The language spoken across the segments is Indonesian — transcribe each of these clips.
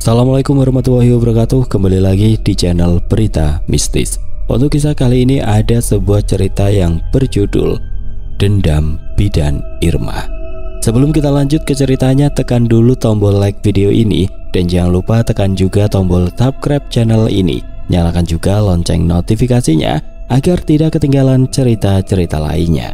Assalamualaikum warahmatullahi wabarakatuh. Kembali lagi di channel Berita Mistis. Untuk kisah kali ini ada sebuah cerita yang berjudul Dendam Bidan Irma. Sebelum kita lanjut ke ceritanya, tekan dulu tombol like video ini dan jangan lupa tekan juga tombol subscribe channel ini. Nyalakan juga lonceng notifikasinya agar tidak ketinggalan cerita-cerita lainnya.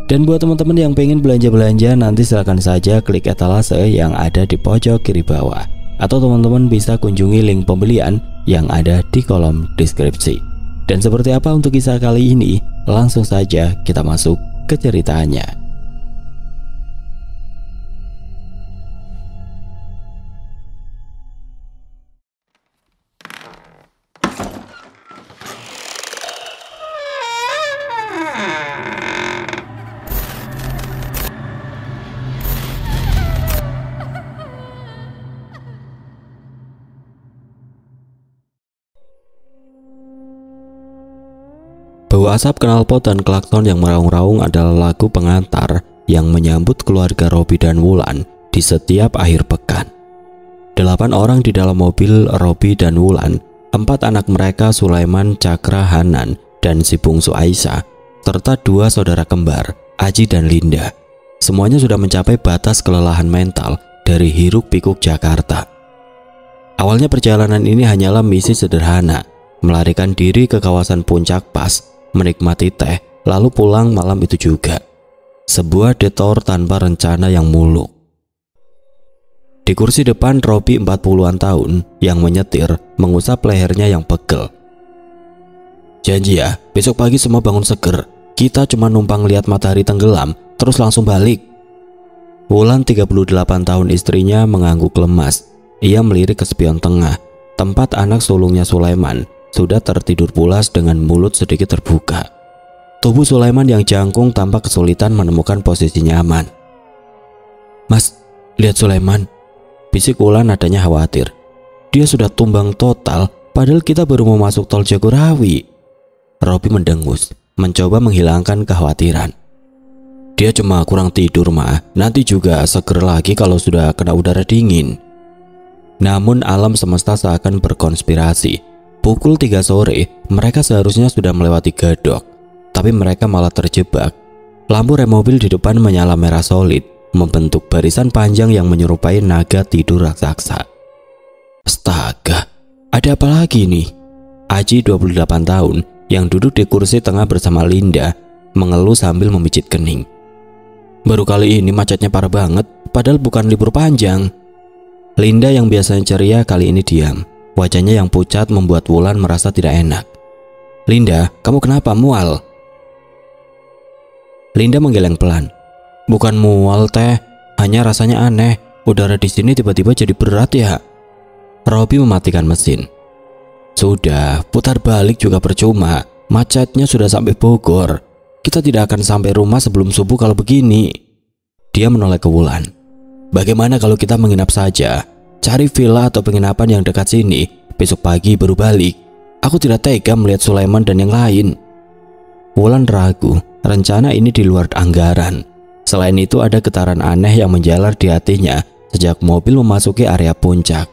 Dan buat teman-teman yang pengen belanja-belanja, nanti silahkan saja klik etalase yang ada di pojok kiri bawah, atau teman-teman bisa kunjungi link pembelian yang ada di kolom deskripsi. Dan seperti apa untuk kisah kali ini? Langsung saja kita masuk ke ceritanya. Bau asap knalpot dan klakson yang meraung-raung adalah lagu pengantar yang menyambut keluarga Robby dan Wulan di setiap akhir pekan. 8 orang di dalam mobil Robby dan Wulan, 4 anak mereka Sulaiman, Cakra, Hanan, dan si bungsu Aisyah, serta 2 saudara kembar, Aji dan Linda. Semuanya sudah mencapai batas kelelahan mental dari hiruk-pikuk Jakarta. Awalnya perjalanan ini hanyalah misi sederhana, melarikan diri ke kawasan Puncak Pas, menikmati teh, lalu pulang malam itu juga. Sebuah detour tanpa rencana yang muluk. Di kursi depan Robby 40-an tahun yang menyetir mengusap lehernya yang pegel. Janji ya, besok pagi semua bangun seger. Kita cuma numpang lihat matahari tenggelam, terus langsung balik. Wulan 38 tahun istrinya mengangguk lemas. Ia melirik ke spion tengah, tempat anak sulungnya Sulaiman sudah tertidur pulas dengan mulut sedikit terbuka. Tubuh Sulaiman yang jangkung tampak kesulitan menemukan posisi nyaman. "Mas, lihat Sulaiman," bisik Wulan nadanya khawatir. "Dia sudah tumbang total padahal kita baru mau masuk tol Jagorawi." Robby mendengus, mencoba menghilangkan kekhawatiran. "Dia cuma kurang tidur, Ma. Nanti juga seger lagi kalau sudah kena udara dingin." Namun alam semesta seakan berkonspirasi. Pukul 3 sore, mereka seharusnya sudah melewati Gadok, tapi mereka malah terjebak. Lampu rem mobil di depan menyala merah solid, membentuk barisan panjang yang menyerupai naga tidur raksasa. Astaga, ada apa lagi nih? Aji 28 tahun yang duduk di kursi tengah bersama Linda mengeluh sambil memijit kening. "Baru kali ini macetnya parah banget, padahal bukan libur panjang." Linda yang biasanya ceria kali ini diam. Wajahnya yang pucat membuat Wulan merasa tidak enak. "Linda, kamu kenapa mual?" Linda menggeleng pelan. "Bukan mual teh, hanya rasanya aneh. Udara di sini tiba-tiba jadi berat ya." Robby mematikan mesin. "Sudah, putar balik juga percuma. Macetnya sudah sampai Bogor. Kita tidak akan sampai rumah sebelum subuh kalau begini." Dia menoleh ke Wulan. "Bagaimana kalau kita menginap saja? Cari villa atau penginapan yang dekat sini, besok pagi baru balik. Aku tidak tega melihat Sulaiman dan yang lain." Wulan ragu, rencana ini di luar anggaran. Selain itu ada getaran aneh yang menjalar di hatinya sejak mobil memasuki area puncak.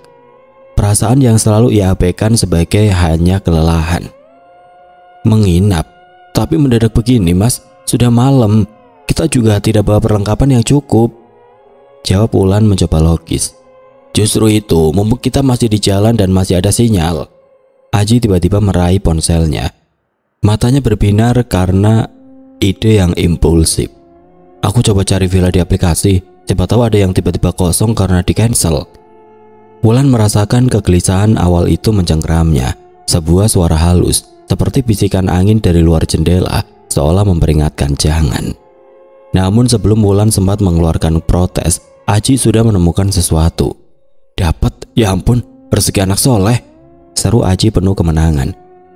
Perasaan yang selalu ia abaikan sebagai hanya kelelahan. "Menginap? Tapi mendadak begini, Mas. Sudah malam. Kita juga tidak bawa perlengkapan yang cukup," jawab Wulan mencoba logis. "Justru itu, mumpung kita masih di jalan dan masih ada sinyal." Aji tiba-tiba meraih ponselnya. Matanya berbinar karena ide yang impulsif. "Aku coba cari villa di aplikasi, siapa tahu ada yang tiba-tiba kosong karena di cancel." Wulan merasakan kegelisahan awal itu mencengkeramnya. Sebuah suara halus, seperti bisikan angin dari luar jendela, seolah memperingatkan jangan. Namun sebelum Wulan sempat mengeluarkan protes, Aji sudah menemukan sesuatu. "Dapat, ya ampun, rezeki anak soleh," seru Aji penuh kemenangan.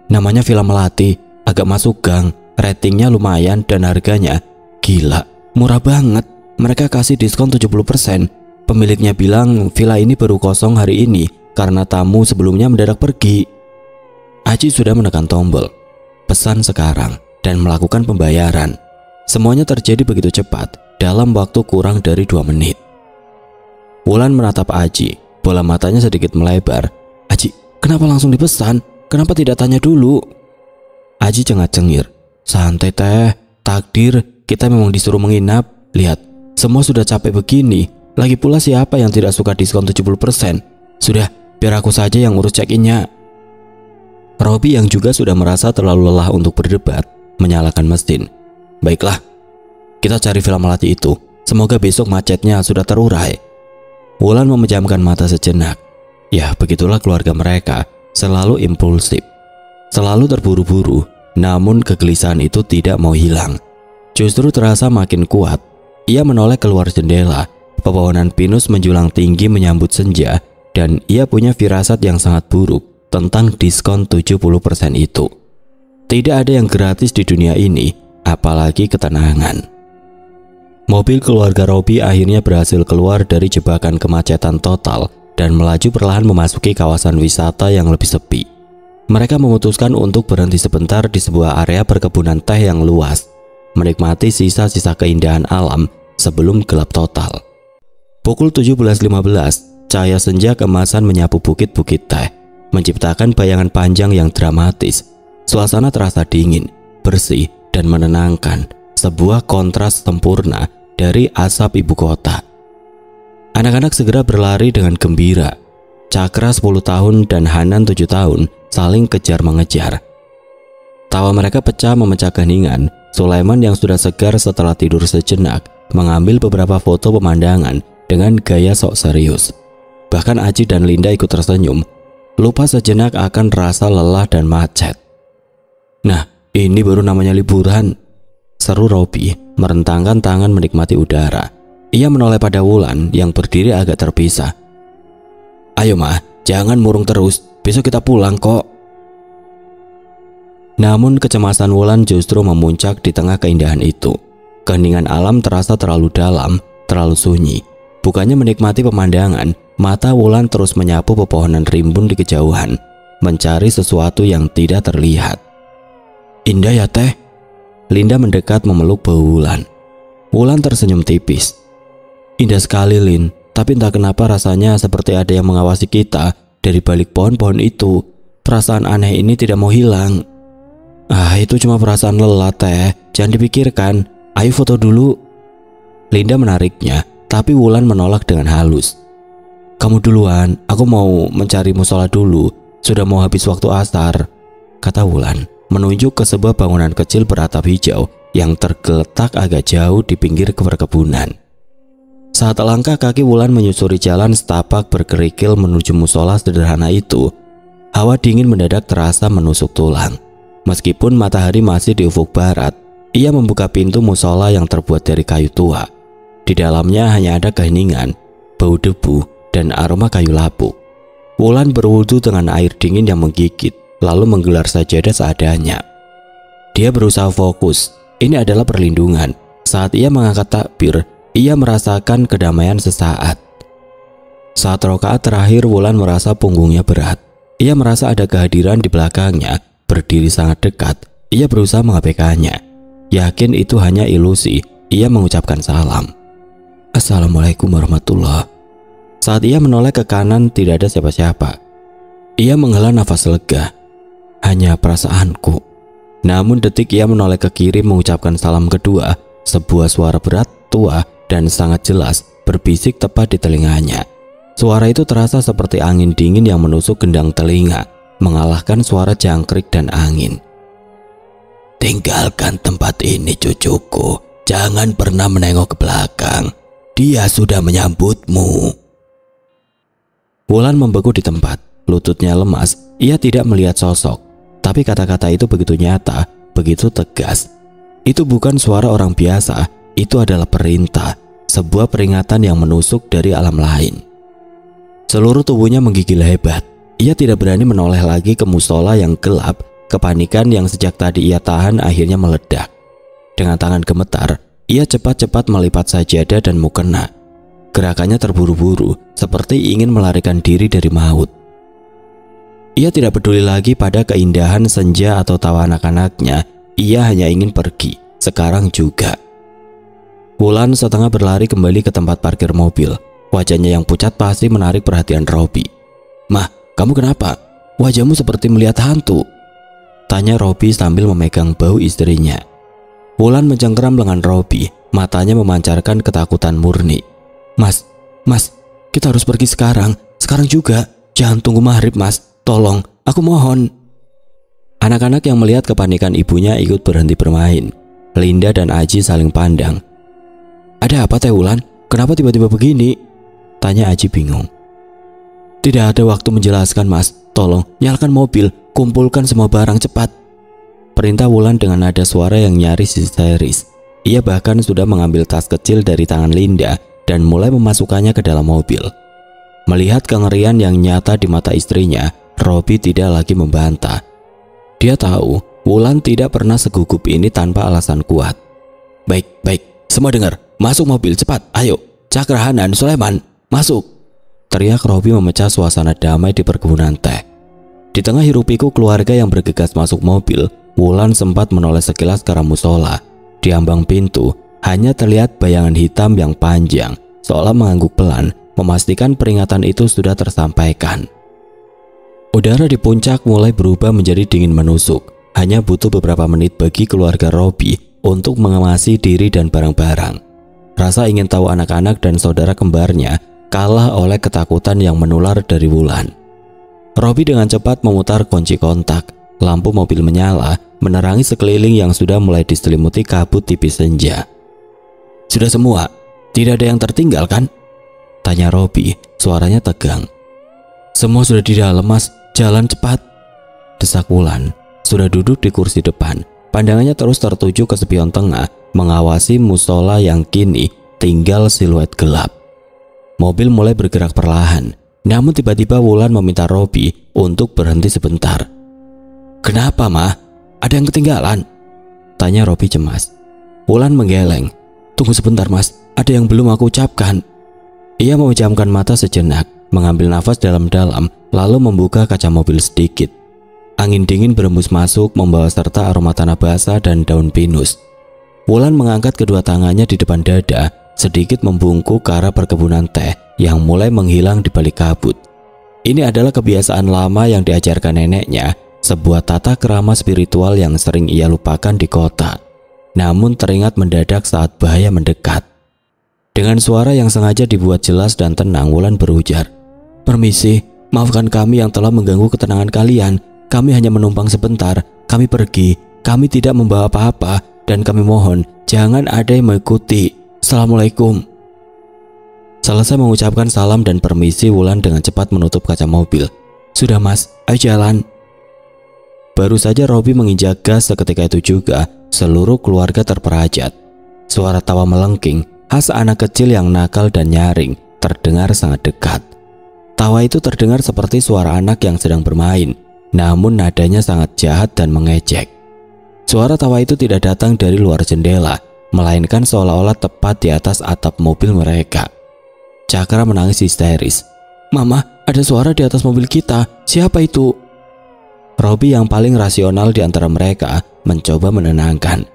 "Namanya Villa Melati, agak masuk gang, ratingnya lumayan dan harganya gila, murah banget. Mereka kasih diskon 70%. Pemiliknya bilang villa ini baru kosong hari ini karena tamu sebelumnya mendadak pergi." Aji sudah menekan tombol pesan sekarang dan melakukan pembayaran. Semuanya terjadi begitu cepat dalam waktu kurang dari 2 menit. Wulan menatap Aji. Bola matanya sedikit melebar. Aji, kenapa langsung dipesan? Kenapa tidak tanya dulu? Aji cengat-cengir. Santai teh, takdir, kita memang disuruh menginap. Lihat, semua sudah capek begini. Lagi pula siapa yang tidak suka diskon 70%? Sudah, biar aku saja yang urus check-innya. Robi yang juga sudah merasa terlalu lelah untuk berdebat, menyalakan mesin. Baiklah, kita cari film melati itu. Semoga besok macetnya sudah terurai. Wulan memejamkan mata sejenak. Ya, begitulah keluarga mereka, selalu impulsif, selalu terburu-buru. Namun kegelisahan itu tidak mau hilang. Justru terasa makin kuat. Ia menoleh keluar jendela. Pepohonan pinus menjulang tinggi menyambut senja, dan ia punya firasat yang sangat buruk tentang diskon 70% itu. Tidak ada yang gratis di dunia ini, apalagi ketenangan. Mobil keluarga Robi akhirnya berhasil keluar dari jebakan kemacetan total dan melaju perlahan memasuki kawasan wisata yang lebih sepi. Mereka memutuskan untuk berhenti sebentar di sebuah area perkebunan teh yang luas, menikmati sisa-sisa keindahan alam sebelum gelap total. Pukul 17.15, cahaya senja keemasan menyapu bukit-bukit teh, menciptakan bayangan panjang yang dramatis. Suasana terasa dingin, bersih, dan menenangkan, sebuah kontras sempurna dari asap ibu kota. Anak-anak segera berlari dengan gembira. Cakra 10 tahun dan Hanan 7 tahun saling kejar-mengejar. Tawa mereka pecah memecah keheningan. Sulaiman yang sudah segar setelah tidur sejenak mengambil beberapa foto pemandangan dengan gaya sok serius. Bahkan Aji dan Linda ikut tersenyum, lupa sejenak akan rasa lelah dan macet. Nah, ini baru namanya liburan, seru Robi merentangkan tangan menikmati udara. Ia menoleh pada Wulan yang berdiri agak terpisah. Ayo mah, jangan murung terus, besok kita pulang kok. Namun kecemasan Wulan justru memuncak di tengah keindahan itu. Keheningan alam terasa terlalu dalam, terlalu sunyi. Bukannya menikmati pemandangan, mata Wulan terus menyapu pepohonan rimbun di kejauhan, mencari sesuatu yang tidak terlihat. Indah ya teh? Linda mendekat memeluk bahu Wulan. Wulan tersenyum tipis. Indah sekali Lin, tapi entah kenapa rasanya seperti ada yang mengawasi kita dari balik pohon-pohon itu. Perasaan aneh ini tidak mau hilang. Ah, itu cuma perasaan lelah teh, jangan dipikirkan. Ayo foto dulu. Linda menariknya, tapi Wulan menolak dengan halus. Kamu duluan, aku mau mencari musola dulu. Sudah mau habis waktu asar, kata Wulan, menunjuk ke sebuah bangunan kecil beratap hijau yang tergeletak agak jauh di pinggir perkebunan. Saat langkah kaki Wulan menyusuri jalan setapak berkerikil menuju musola sederhana itu, hawa dingin mendadak terasa menusuk tulang. Meskipun matahari masih di ufuk barat, ia membuka pintu musola yang terbuat dari kayu tua. Di dalamnya hanya ada keheningan, bau debu, dan aroma kayu lapuk. Wulan berwudu dengan air dingin yang menggigit, lalu menggelar sajadah seadanya. Dia berusaha fokus, ini adalah perlindungan. Saat ia mengangkat takbir, ia merasakan kedamaian sesaat. Saat rakaat terakhir, Wulan merasa punggungnya berat. Ia merasa ada kehadiran di belakangnya, berdiri sangat dekat. Ia berusaha mengabaikannya. Yakin itu hanya ilusi, ia mengucapkan salam. Assalamualaikum warahmatullah. Saat ia menoleh ke kanan, tidak ada siapa-siapa. Ia menghela nafas lega. Hanya perasaanku. Namun detik ia menoleh ke kiri mengucapkan salam kedua, sebuah suara berat, tua, dan sangat jelas berbisik tepat di telinganya. Suara itu terasa seperti angin dingin yang menusuk gendang telinga, mengalahkan suara jangkrik dan angin. Tinggalkan tempat ini cucuku, jangan pernah menengok ke belakang. Dia sudah menyambutmu. Wulan membeku di tempat, lututnya lemas, ia tidak melihat sosok. Tapi kata-kata itu begitu nyata, begitu tegas. Itu bukan suara orang biasa, itu adalah perintah, sebuah peringatan yang menusuk dari alam lain. Seluruh tubuhnya menggigil hebat. Ia tidak berani menoleh lagi ke musola yang gelap. Kepanikan yang sejak tadi ia tahan akhirnya meledak. Dengan tangan gemetar, ia cepat-cepat melipat sajadah dan mukena. Gerakannya terburu-buru, seperti ingin melarikan diri dari maut. Ia tidak peduli lagi pada keindahan senja atau tawa anak-anaknya. Ia hanya ingin pergi, sekarang juga. Wulan setengah berlari kembali ke tempat parkir mobil. Wajahnya yang pucat pasti menarik perhatian Robby. "Mah, kamu kenapa? Wajahmu seperti melihat hantu," tanya Robby sambil memegang bahu istrinya. Wulan mencengkeram lengan Robby, matanya memancarkan ketakutan murni. Mas, kita harus pergi sekarang juga. Jangan tunggu maghrib Mas, tolong, aku mohon." Anak-anak yang melihat kepanikan ibunya ikut berhenti bermain. Linda dan Aji saling pandang. "Ada apa Teh Wulan? Kenapa tiba-tiba begini?" tanya Aji bingung. "Tidak ada waktu menjelaskan Mas, tolong nyalakan mobil, kumpulkan semua barang cepat," perintah Wulan dengan nada suara yang nyaris histeris. Ia bahkan sudah mengambil tas kecil dari tangan Linda dan mulai memasukkannya ke dalam mobil. Melihat kengerian yang nyata di mata istrinya, Robby tidak lagi membantah. Dia tahu Wulan tidak pernah segugup ini tanpa alasan kuat. Baik, semua dengar. Masuk mobil cepat, ayo. Cakra, Hanan, Sulaiman, masuk," teriak Robby memecah suasana damai di perkebunan teh. Di tengah hiruk-pikuk keluarga yang bergegas masuk mobil, Wulan sempat menoleh sekilas ke arah musola. Di ambang pintu, hanya terlihat bayangan hitam yang panjang, seolah mengangguk pelan, memastikan peringatan itu sudah tersampaikan. Udara di puncak mulai berubah menjadi dingin menusuk. Hanya butuh beberapa menit bagi keluarga Robby untuk mengemasi diri dan barang-barang. Rasa ingin tahu anak-anak dan saudara kembarnya kalah oleh ketakutan yang menular dari Wulan. Robby dengan cepat memutar kunci kontak. Lampu mobil menyala, menerangi sekeliling yang sudah mulai diselimuti kabut tipis senja. "Sudah semua? Tidak ada yang tertinggal kan?" tanya Robby, suaranya tegang. "Semua sudah di dalam Mas, jalan cepat," desak Wulan. Sudah duduk di kursi depan, pandangannya terus tertuju ke spion tengah, mengawasi musola yang kini tinggal siluet gelap. Mobil mulai bergerak perlahan, namun tiba-tiba Wulan meminta Robby untuk berhenti sebentar. "Kenapa, Mah? Ada yang ketinggalan?" tanya Robby cemas. Wulan menggeleng. "Tunggu sebentar Mas, ada yang belum aku ucapkan." Ia memejamkan mata sejenak, mengambil nafas dalam-dalam, lalu membuka kaca mobil sedikit. Angin dingin berembus masuk, membawa serta aroma tanah basah dan daun pinus. Wulan mengangkat kedua tangannya di depan dada, sedikit membungkuk ke arah perkebunan teh yang mulai menghilang di balik kabut. Ini adalah kebiasaan lama yang diajarkan neneknya, sebuah tata krama spiritual yang sering ia lupakan di kota. Namun teringat mendadak saat bahaya mendekat. Dengan suara yang sengaja dibuat jelas dan tenang, Wulan berujar, "Permisi, maafkan kami yang telah mengganggu ketenangan kalian. Kami hanya menumpang sebentar, kami pergi, kami tidak membawa apa-apa, dan kami mohon jangan ada yang mengikuti. Assalamualaikum." Selesai mengucapkan salam dan permisi, Wulan dengan cepat menutup kaca mobil. "Sudah Mas, ayo jalan." Baru saja Robby menginjak gas, seketika itu juga seluruh keluarga terperajat. Suara tawa melengking, khas anak kecil yang nakal dan nyaring, terdengar sangat dekat. Tawa itu terdengar seperti suara anak yang sedang bermain, namun nadanya sangat jahat dan mengejek. Suara tawa itu tidak datang dari luar jendela, melainkan seolah-olah tepat di atas atap mobil mereka. Cakra menangis histeris. "Mama, ada suara di atas mobil kita. Siapa itu?" Robby yang paling rasional di antara mereka mencoba menenangkan.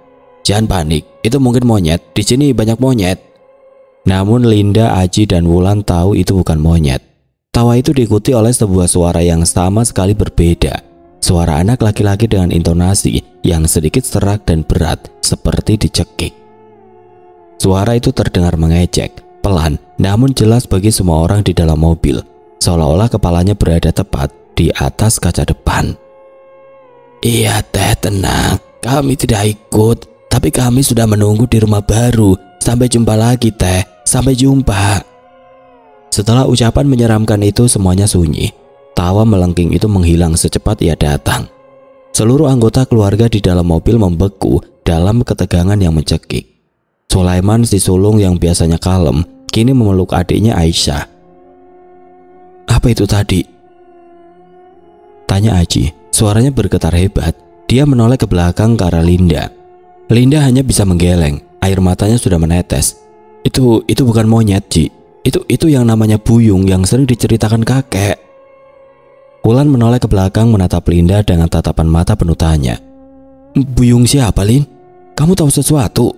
"Jangan panik, itu mungkin monyet. Di sini banyak monyet." Namun Linda, Aji, dan Wulan tahu itu bukan monyet. Tawa itu diikuti oleh sebuah suara yang sama sekali berbeda. Suara anak laki-laki dengan intonasi yang sedikit serak dan berat, seperti dicekik. Suara itu terdengar mengejek, pelan, namun jelas bagi semua orang di dalam mobil, seolah-olah kepalanya berada tepat di atas kaca depan. "Iya Teh, tenang, kami tidak ikut, tapi kami sudah menunggu di rumah baru. Sampai jumpa lagi Teh, sampai jumpa." Setelah ucapan menyeramkan itu, semuanya sunyi. Tawa melengking itu menghilang secepat ia datang. Seluruh anggota keluarga di dalam mobil membeku dalam ketegangan yang mencekik. Sulaiman, si sulung yang biasanya kalem, kini memeluk adiknya Aisyah. "Apa itu tadi?" tanya Aji. Suaranya bergetar hebat. Dia menoleh ke belakang ke arah Linda. Linda hanya bisa menggeleng, air matanya sudah menetes. Itu bukan monyet, Ji. Itu yang namanya Buyung yang sering diceritakan kakek." Wulan menoleh ke belakang menatap Linda dengan tatapan mata penuh tanya. "Buyung siapa, Lin? Kamu tahu sesuatu?"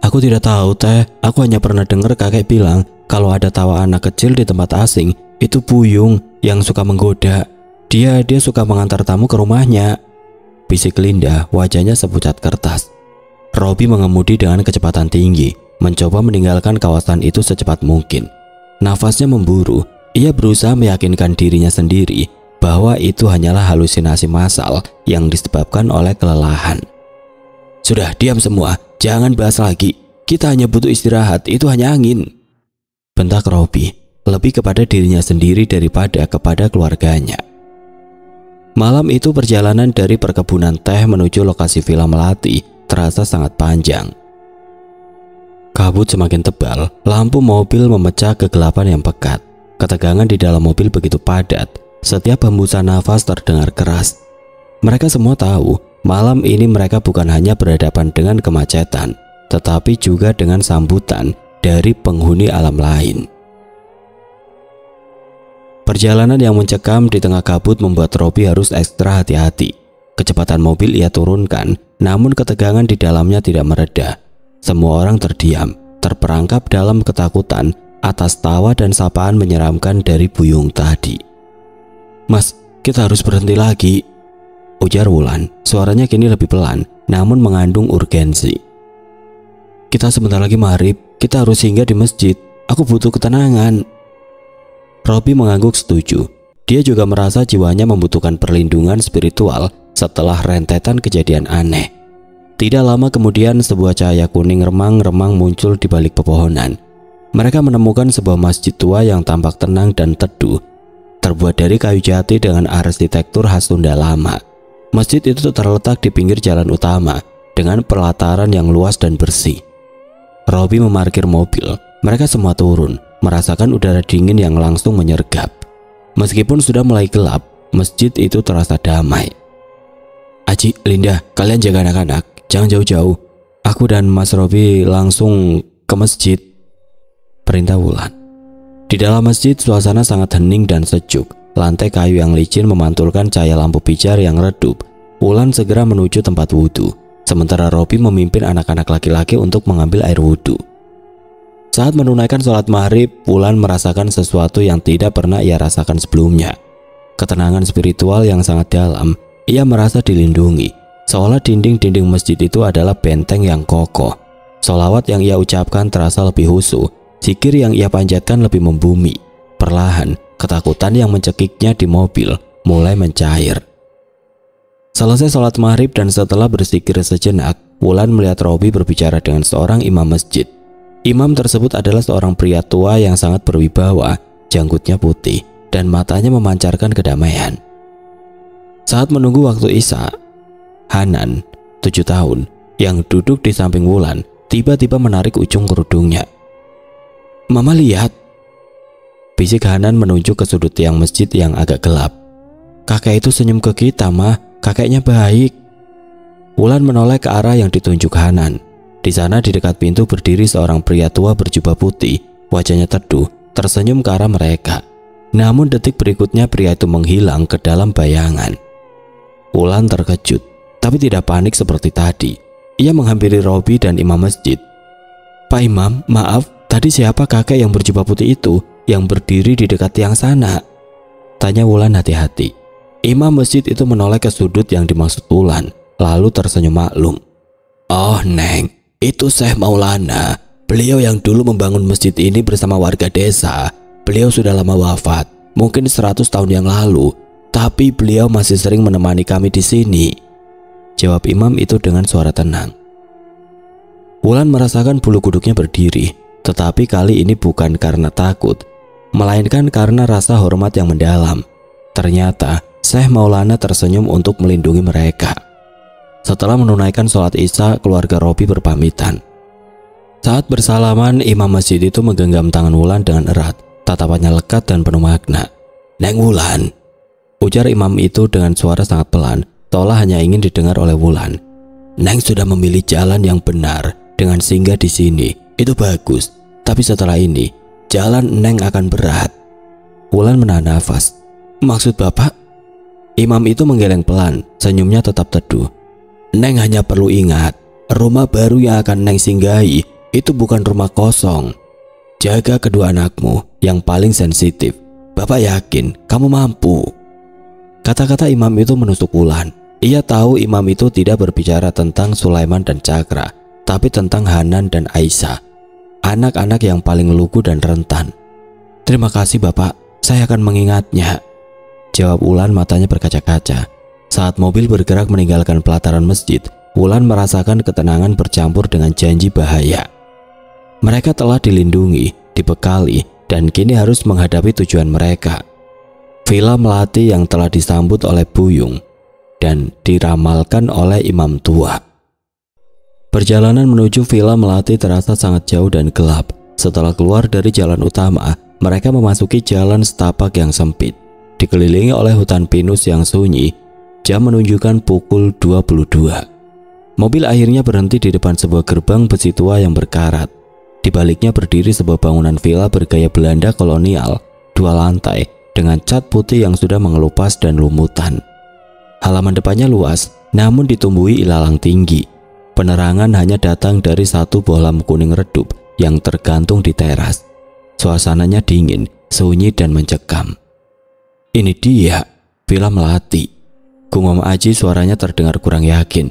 Aku tidak tahu teh, aku hanya pernah dengar kakek bilang kalau ada tawa anak kecil di tempat asing, itu Buyung yang suka menggoda. Dia suka mengantar tamu ke rumahnya. Bisik Linda, wajahnya sepucat kertas. Robi mengemudi dengan kecepatan tinggi, mencoba meninggalkan kawasan itu secepat mungkin. Nafasnya memburu, ia berusaha meyakinkan dirinya sendiri bahwa itu hanyalah halusinasi massal yang disebabkan oleh kelelahan. Sudah, diam semua, jangan bahas lagi. Kita hanya butuh istirahat, itu hanya angin. Bentak Robi, lebih kepada dirinya sendiri daripada kepada keluarganya. Malam itu perjalanan dari perkebunan teh menuju lokasi Villa Melati terasa sangat panjang. Kabut semakin tebal, lampu mobil memecah kegelapan yang pekat. Ketegangan di dalam mobil begitu padat, setiap hembusan nafas terdengar keras. Mereka semua tahu, malam ini mereka bukan hanya berhadapan dengan kemacetan, tetapi juga dengan sambutan dari penghuni alam lain. Perjalanan yang mencekam di tengah kabut membuat Robi harus ekstra hati-hati. Kecepatan mobil ia turunkan, namun ketegangan di dalamnya tidak mereda. Semua orang terdiam, terperangkap dalam ketakutan atas tawa dan sapaan menyeramkan dari Buyung tadi. "Mas, kita harus berhenti lagi," ujar Wulan. Suaranya kini lebih pelan, namun mengandung urgensi. "Kita sebentar lagi maghrib, kita harus singgah di masjid. Aku butuh ketenangan." Robi mengangguk setuju. Dia juga merasa jiwanya membutuhkan perlindungan spiritual setelah rentetan kejadian aneh. Tidak lama kemudian sebuah cahaya kuning remang-remang muncul di balik pepohonan. Mereka menemukan sebuah masjid tua yang tampak tenang dan teduh, terbuat dari kayu jati dengan arsitektur khas Sunda lama. Masjid itu terletak di pinggir jalan utama dengan pelataran yang luas dan bersih. Robi memarkir mobil. Mereka semua turun, merasakan udara dingin yang langsung menyergap. Meskipun sudah mulai gelap, masjid itu terasa damai. "Aji, Linda, kalian jaga anak-anak, jangan jauh-jauh. Aku dan Mas Robi langsung ke masjid," perintah Wulan. Di dalam masjid suasana sangat hening dan sejuk. Lantai kayu yang licin memantulkan cahaya lampu pijar yang redup. Wulan segera menuju tempat wudhu, sementara Robi memimpin anak-anak laki-laki untuk mengambil air wudhu. Saat menunaikan sholat maghrib, Wulan merasakan sesuatu yang tidak pernah ia rasakan sebelumnya. Ketenangan spiritual yang sangat dalam. Ia merasa dilindungi, seolah dinding-dinding masjid itu adalah benteng yang kokoh. Sholawat yang ia ucapkan terasa lebih khusyuk, zikir yang ia panjatkan lebih membumi. Perlahan, ketakutan yang mencekiknya di mobil mulai mencair. Selesai sholat maghrib dan setelah berzikir sejenak, Wulan melihat Robi berbicara dengan seorang imam masjid. Imam tersebut adalah seorang pria tua yang sangat berwibawa, janggutnya putih, dan matanya memancarkan kedamaian. Saat menunggu waktu Isya, Hanan, 7 tahun, yang duduk di samping Wulan, tiba-tiba menarik ujung kerudungnya. "Mama lihat," bisik Hanan menunjuk ke sudut tiang masjid yang agak gelap. "Kakek itu senyum ke kita, Mah. Kakeknya baik." Wulan menoleh ke arah yang ditunjuk Hanan. Di sana di dekat pintu berdiri seorang pria tua berjubah putih, wajahnya teduh, tersenyum ke arah mereka. Namun detik berikutnya pria itu menghilang ke dalam bayangan. Wulan terkejut, tapi tidak panik seperti tadi. Ia menghampiri Robi dan imam masjid. "Pak Imam, maaf, tadi siapa kakek yang berjubah putih itu yang berdiri di dekat tiang sana?" tanya Wulan hati-hati. Imam masjid itu menoleh ke sudut yang dimaksud Wulan, lalu tersenyum maklum. "Oh, Neng, itu Syekh Maulana. Beliau yang dulu membangun masjid ini bersama warga desa. Beliau sudah lama wafat, mungkin 100 tahun yang lalu, tapi beliau masih sering menemani kami di sini," jawab imam itu dengan suara tenang. Wulan merasakan bulu kuduknya berdiri, tetapi kali ini bukan karena takut, melainkan karena rasa hormat yang mendalam. Ternyata Syekh Maulana tersenyum untuk melindungi mereka. Setelah menunaikan sholat Isya, keluarga Robi berpamitan. Saat bersalaman, imam masjid itu menggenggam tangan Wulan dengan erat. Tatapannya lekat dan penuh makna. "Neng Wulan," ujar imam itu dengan suara sangat pelan, seolah hanya ingin didengar oleh Wulan. "Neng sudah memilih jalan yang benar dengan singgah di sini. Itu bagus. Tapi setelah ini, jalan Neng akan berat." Wulan menahan nafas. "Maksud Bapak?" Imam itu menggeleng pelan, senyumnya tetap teduh. "Neng hanya perlu ingat, rumah baru yang akan Neng singgahi itu bukan rumah kosong. Jaga kedua anakmu yang paling sensitif. Bapak yakin kamu mampu." Kata-kata imam itu menusuk Wulan. Ia tahu imam itu tidak berbicara tentang Sulaiman dan Cakra, tapi tentang Hanan dan Aisyah, anak-anak yang paling lugu dan rentan. "Terima kasih Bapak, saya akan mengingatnya," jawab Wulan matanya berkaca-kaca. Saat mobil bergerak meninggalkan pelataran masjid, Wulan merasakan ketenangan bercampur dengan janji bahaya. Mereka telah dilindungi, dibekali, dan kini harus menghadapi tujuan mereka. Villa Melati yang telah disambut oleh Buyung dan diramalkan oleh imam tua. Perjalanan menuju Villa Melati terasa sangat jauh dan gelap. Setelah keluar dari jalan utama, mereka memasuki jalan setapak yang sempit. Dikelilingi oleh hutan pinus yang sunyi, jam menunjukkan pukul 22. Mobil akhirnya berhenti di depan sebuah gerbang besi tua yang berkarat. Di baliknya berdiri sebuah bangunan villa bergaya Belanda kolonial, 2 lantai, dengan cat putih yang sudah mengelupas dan lumutan. Halaman depannya luas, namun ditumbuhi ilalang tinggi. Penerangan hanya datang dari satu bohlam kuning redup yang tergantung di teras. Suasananya dingin, sunyi dan mencekam. "Ini dia, Villa Melati," gumam Aji, suaranya terdengar kurang yakin.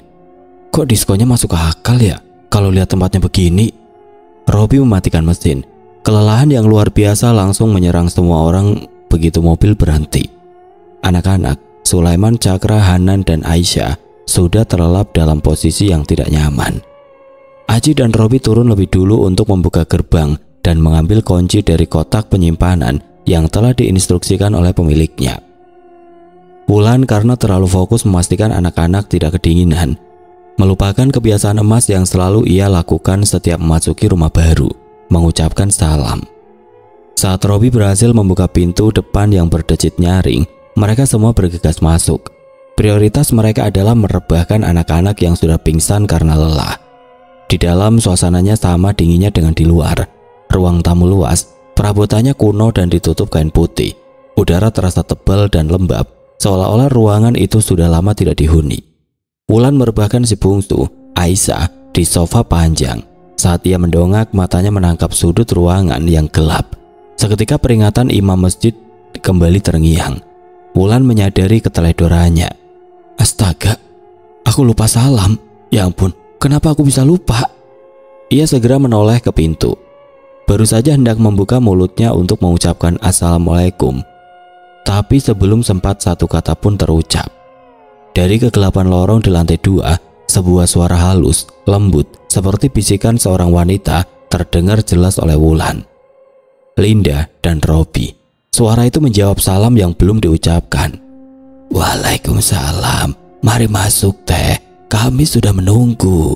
"Kok diskonya masuk akal ya kalau lihat tempatnya begini?" Robi mematikan mesin. Kelelahan yang luar biasa langsung menyerang semua orang begitu mobil berhenti. Anak-anak, Sulaiman, Cakra, Hanan, dan Aisyah sudah terlelap dalam posisi yang tidak nyaman. Aji dan Robi turun lebih dulu untuk membuka gerbang dan mengambil kunci dari kotak penyimpanan yang telah diinstruksikan oleh pemiliknya. Wulan karena terlalu fokus memastikan anak-anak tidak kedinginan, melupakan kebiasaan emas yang selalu ia lakukan setiap memasuki rumah baru, mengucapkan salam. Saat Robi berhasil membuka pintu depan yang berdecit nyaring, mereka semua bergegas masuk. Prioritas mereka adalah merebahkan anak-anak yang sudah pingsan karena lelah. Di dalam suasananya sama dinginnya dengan di luar. Ruang tamu luas, perabotannya kuno dan ditutup kain putih. Udara terasa tebal dan lembab, seolah-olah ruangan itu sudah lama tidak dihuni. Wulan merebahkan si bungsu, Aisyah, di sofa panjang. Saat ia mendongak, matanya menangkap sudut ruangan yang gelap. Seketika peringatan imam masjid kembali terngiang. Wulan menyadari keteledorannya. "Astaga, aku lupa salam. Ya ampun, kenapa aku bisa lupa?" Ia segera menoleh ke pintu. Baru saja hendak membuka mulutnya untuk mengucapkan assalamualaikum, tapi sebelum sempat satu kata pun terucap. Dari kegelapan lorong di lantai 2, sebuah suara halus, lembut, seperti bisikan seorang wanita terdengar jelas oleh Wulan. Linda dan Robi. Suara itu menjawab salam yang belum diucapkan. "Waalaikumsalam, mari masuk teh, kami sudah menunggu."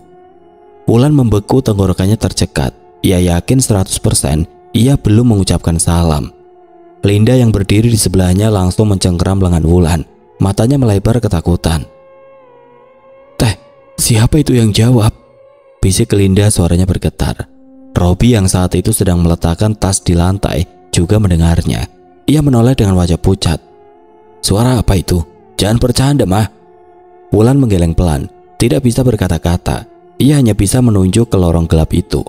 Wulan membeku, tenggorokannya tercekat. Ia yakin 100% ia belum mengucapkan salam. Linda yang berdiri di sebelahnya langsung mencengkeram lengan Wulan. Matanya melebar ketakutan. "Teh, siapa itu yang jawab?" bisik Linda, suaranya bergetar. Robi yang saat itu sedang meletakkan tas di lantai juga mendengarnya. Ia menoleh dengan wajah pucat. "Suara apa itu? Jangan bercanda, mah." Wulan menggeleng pelan, tidak bisa berkata-kata. Ia hanya bisa menunjuk ke lorong gelap itu.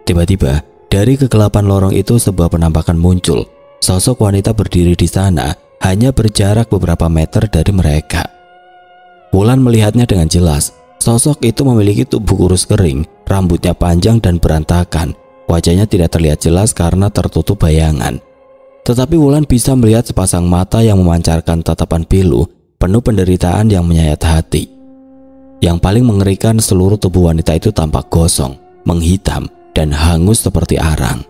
Tiba-tiba, dari kegelapan lorong itu sebuah penampakan muncul. Sosok wanita berdiri di sana, hanya berjarak beberapa meter dari mereka. Wulan melihatnya dengan jelas. Sosok itu memiliki tubuh kurus kering, rambutnya panjang dan berantakan. Wajahnya tidak terlihat jelas karena tertutup bayangan. Tetapi Wulan bisa melihat sepasang mata yang memancarkan tatapan pilu, penuh penderitaan yang menyayat hati. Yang paling mengerikan, seluruh tubuh wanita itu tampak gosong, menghitam, dan hangus seperti arang.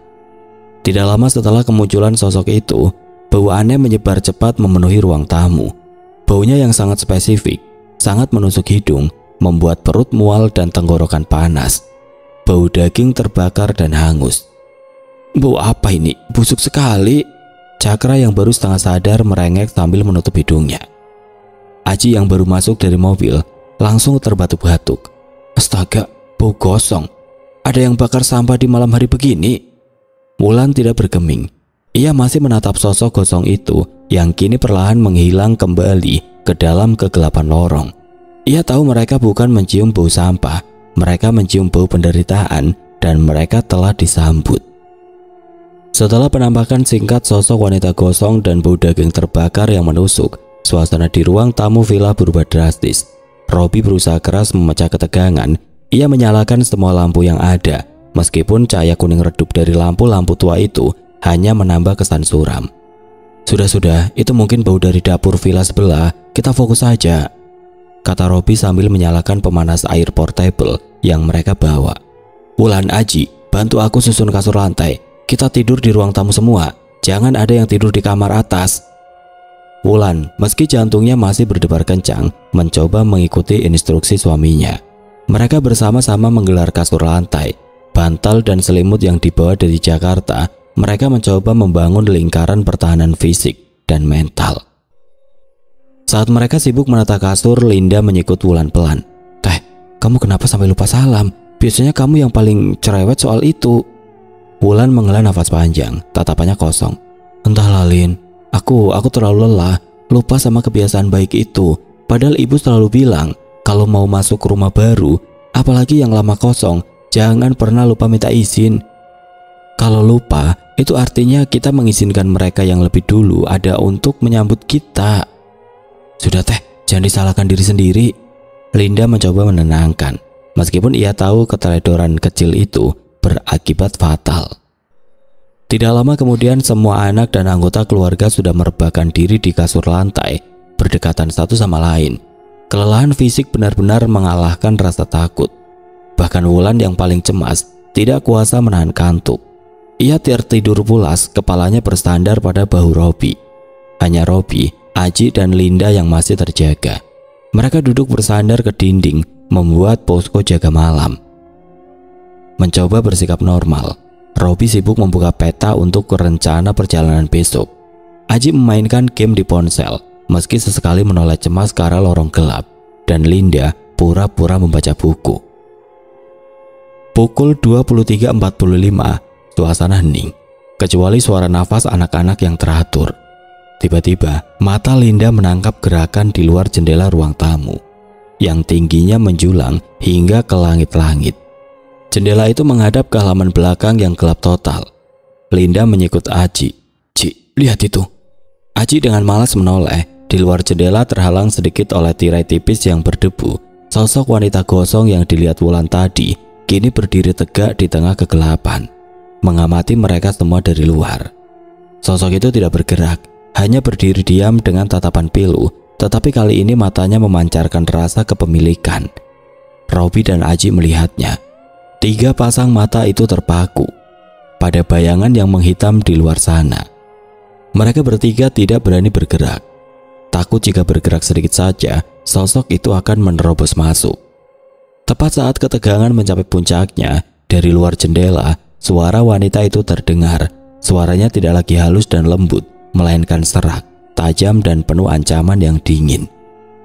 Tidak lama setelah kemunculan sosok itu, bau aneh menyebar cepat memenuhi ruang tamu. Baunya yang sangat spesifik, sangat menusuk hidung, membuat perut mual dan tenggorokan panas. Bau daging terbakar dan hangus. "Bau apa ini? Busuk sekali." Cakra yang baru setengah sadar merengek sambil menutup hidungnya. Aji yang baru masuk dari mobil langsung terbatuk-batuk. "Astaga, bau gosong. Ada yang bakar sampah di malam hari begini?" Wulan tidak bergeming. Ia masih menatap sosok gosong itu yang kini perlahan menghilang kembali ke dalam kegelapan lorong. Ia tahu mereka bukan mencium bau sampah, mereka mencium bau penderitaan dan mereka telah disambut. Setelah penampakan singkat sosok wanita gosong dan bau daging terbakar yang menusuk, suasana di ruang tamu villa berubah drastis. Robby berusaha keras memecah ketegangan. Ia menyalakan semua lampu yang ada, meskipun cahaya kuning redup dari lampu-lampu tua itu hanya menambah kesan suram. Sudah, itu mungkin bau dari dapur villa sebelah, kita fokus saja, kata Robby sambil menyalakan pemanas air portable yang mereka bawa. Wulan, Aji, bantu aku susun kasur lantai. Kita tidur di ruang tamu semua, jangan ada yang tidur di kamar atas. Wulan, meski jantungnya masih berdebar kencang, mencoba mengikuti instruksi suaminya. Mereka bersama-sama menggelar kasur lantai, bantal dan selimut yang dibawa dari Jakarta. Mereka mencoba membangun lingkaran pertahanan fisik dan mental. Saat mereka sibuk menata kasur, Linda menyikut Wulan pelan. Teh, kamu kenapa sampai lupa salam? Biasanya kamu yang paling cerewet soal itu. Wulan menghela nafas panjang, tatapannya kosong. Entahlah Lin, aku terlalu lelah, lupa sama kebiasaan baik itu. Padahal ibu selalu bilang, kalau mau masuk ke rumah baru, apalagi yang lama kosong, jangan pernah lupa minta izin. Kalau lupa, itu artinya kita mengizinkan mereka yang lebih dulu ada untuk menyambut kita. Sudah teh, jangan disalahkan diri sendiri. Linda mencoba menenangkan, meskipun ia tahu keteledoran kecil itu berakibat fatal. Tidak lama kemudian semua anak dan anggota keluarga sudah merebahkan diri di kasur lantai, berdekatan satu sama lain. Kelelahan fisik benar-benar mengalahkan rasa takut. Bahkan Wulan yang paling cemas tidak kuasa menahan kantuk. Ia tertidur pulas, kepalanya bersandar pada bahu Robby. Hanya Robby, Aji dan Linda yang masih terjaga. Mereka duduk bersandar ke dinding, membuat posko jaga malam. Mencoba bersikap normal, Robby sibuk membuka peta untuk rencana perjalanan besok. Aji memainkan game di ponsel, meski sesekali menoleh cemas ke arah lorong gelap, dan Linda pura-pura membaca buku. Pukul 23.45, suasana hening, kecuali suara nafas anak-anak yang teratur. Tiba-tiba, mata Linda menangkap gerakan di luar jendela ruang tamu, yang tingginya menjulang hingga ke langit-langit. Jendela itu menghadap ke halaman belakang yang gelap total. Linda menyikut Aji. Ci, lihat itu. Aji dengan malas menoleh. Di luar jendela terhalang sedikit oleh tirai tipis yang berdebu. Sosok wanita gosong yang dilihat Wulan tadi kini berdiri tegak di tengah kegelapan, mengamati mereka semua dari luar. Sosok itu tidak bergerak, hanya berdiri diam dengan tatapan pilu, tetapi kali ini matanya memancarkan rasa kepemilikan. Robby dan Aji melihatnya. Tiga pasang mata itu terpaku pada bayangan yang menghitam di luar sana. Mereka bertiga tidak berani bergerak. Takut jika bergerak sedikit saja, sosok itu akan menerobos masuk. Tepat saat ketegangan mencapai puncaknya, dari luar jendela, suara wanita itu terdengar. Suaranya tidak lagi halus dan lembut, melainkan serak, tajam dan penuh ancaman yang dingin.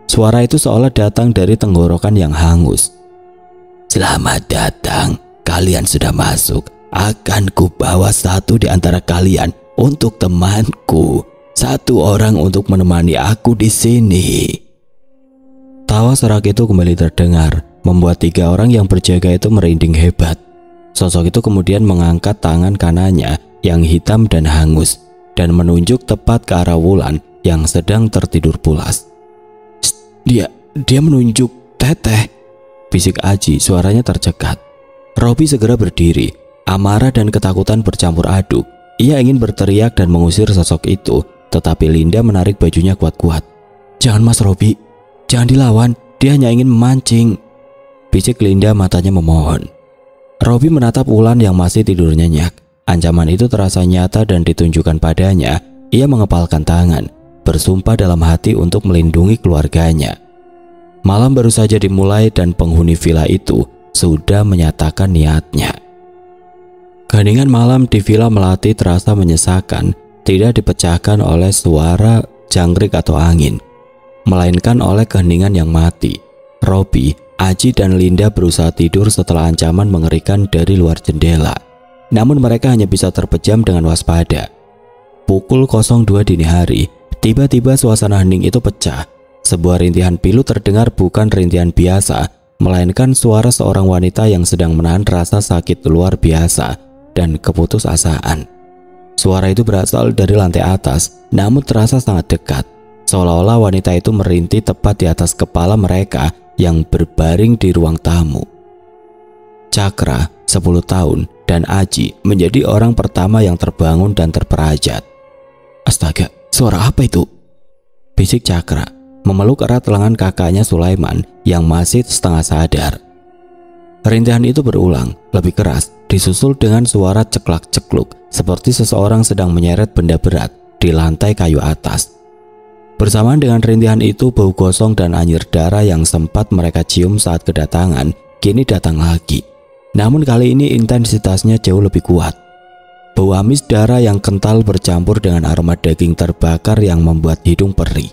Suara itu seolah datang dari tenggorokan yang hangus. Selamat datang, kalian sudah masuk. Akan kubawa satu di antara kalian untuk temanku. Satu orang untuk menemani aku di sini. Tawa serak itu kembali terdengar, membuat tiga orang yang berjaga itu merinding hebat. Sosok itu kemudian mengangkat tangan kanannya yang hitam dan hangus dan menunjuk tepat ke arah Wulan yang sedang tertidur pulas. Dia menunjuk Teteh, bisik Aji, suaranya tercekat. Robby segera berdiri, amarah dan ketakutan bercampur aduk. Ia ingin berteriak dan mengusir sosok itu, tetapi Linda menarik bajunya kuat-kuat. Jangan Mas Robby, jangan dilawan, dia hanya ingin memancing, bisik Linda matanya memohon. Robby menatap Wulan yang masih tidur nyenyak. Ancaman itu terasa nyata dan ditunjukkan padanya. Ia mengepalkan tangan, bersumpah dalam hati untuk melindungi keluarganya. Malam baru saja dimulai dan penghuni villa itu sudah menyatakan niatnya. Keheningan malam di Villa Melati terasa menyesakan, tidak dipecahkan oleh suara jangkrik atau angin, melainkan oleh keheningan yang mati. Robby, Aji dan Linda berusaha tidur setelah ancaman mengerikan dari luar jendela. Namun mereka hanya bisa terpejam dengan waspada. Pukul 02 dini hari, tiba-tiba suasana hening itu pecah. Sebuah rintihan pilu terdengar, bukan rintihan biasa, melainkan suara seorang wanita yang sedang menahan rasa sakit luar biasa dan keputusasaan. Suara itu berasal dari lantai atas, namun terasa sangat dekat, seolah-olah wanita itu merintih tepat di atas kepala mereka yang berbaring di ruang tamu. Cakra, 10 tahun, dan Aji menjadi orang pertama yang terbangun dan terperajat. "Astaga, suara apa itu?" bisik Cakra, memeluk erat lengan kakaknya Sulaiman yang masih setengah sadar. Rintihan itu berulang, lebih keras, disusul dengan suara ceklak-cekluk seperti seseorang sedang menyeret benda berat di lantai kayu atas. Bersamaan dengan rintihan itu, bau gosong dan anyir darah yang sempat mereka cium saat kedatangan kini datang lagi. Namun kali ini intensitasnya jauh lebih kuat. Bau amis darah yang kental bercampur dengan aroma daging terbakar yang membuat hidung perih.